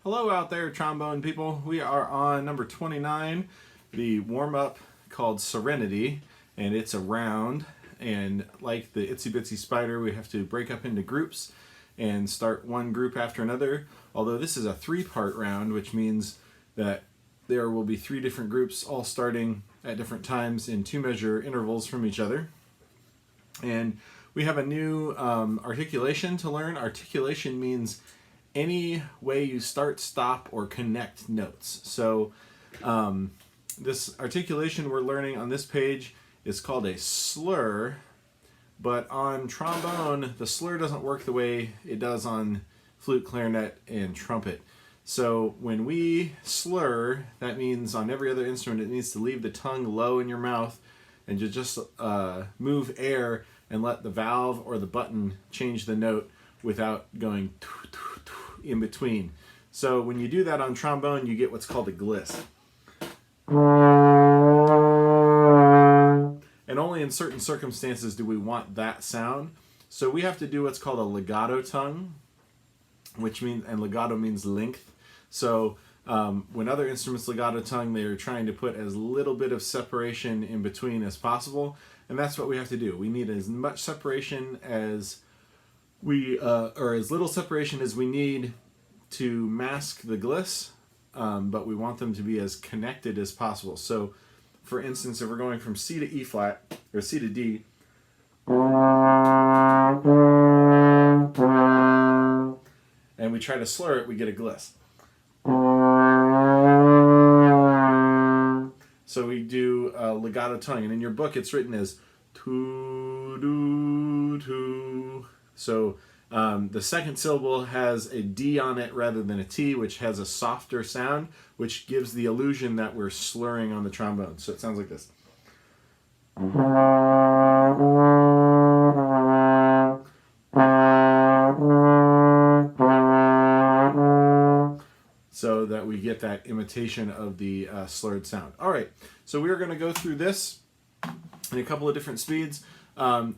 Hello out there, trombone people. We are on number 29, the warm-up called Serenity, and it's a round, and like the Itsy Bitsy Spider, we have to break up into groups and start one group after another, although this is a three-part round, which means that there will be three different groups all starting at different times in two-measure intervals from each other. And we have a new articulation to learn. Articulation means any way you start, stop, or connect notes. So this articulation we're learning on this page is called a slur, but on trombone, the slur doesn't work the way it does on flute, clarinet, and trumpet. So when we slur, that means on every other instrument it needs to leave the tongue low in your mouth and you just move air and let the valve or the button change the note without going in between. So when you do that on trombone, you get what's called a gliss. And only in certain circumstances do we want that sound. So we have to do what's called a legato tongue, which means, and legato means length. So when other instruments legato tongue, they're trying to put as little bit of separation in between as possible. And that's what we have to do. We need as much separation as or as little separation as we need to mask the gliss, but we want them to be as connected as possible. So, for instance, if we're going from C to E flat, or C to D, and we try to slur it, we get a gliss. So we do legato tongue, and in your book it's written as tu-do-tu. So the second syllable has a D on it rather than a T, which has a softer sound, which gives the illusion that we're slurring on the trombone. So it sounds like this. So that we get that imitation of the slurred sound. All right, so we're going to go through this in a couple of different speeds.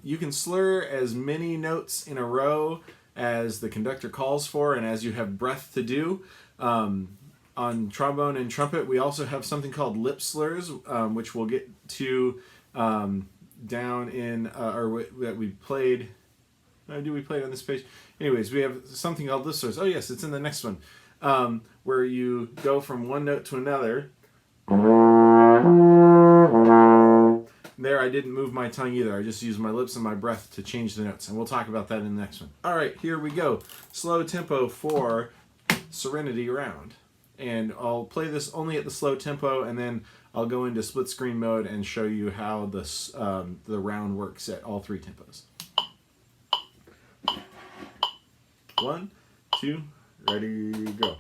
You can slur as many notes in a row as the conductor calls for and as you have breath to do. On trombone and trumpet, we also have something called lip slurs, which we'll get to down in, that we played. Do we play it on this page? Anyways, we have something called lip slurs. Oh yes, it's in the next one, where you go from one note to another. There, I didn't move my tongue either. I just used my lips and my breath to change the notes. And we'll talk about that in the next one. All right, here we go. Slow tempo for Serenity round. And I'll play this only at the slow tempo, and then I'll go into split screen mode and show you how the round works at all three tempos. 1, 2, ready, go.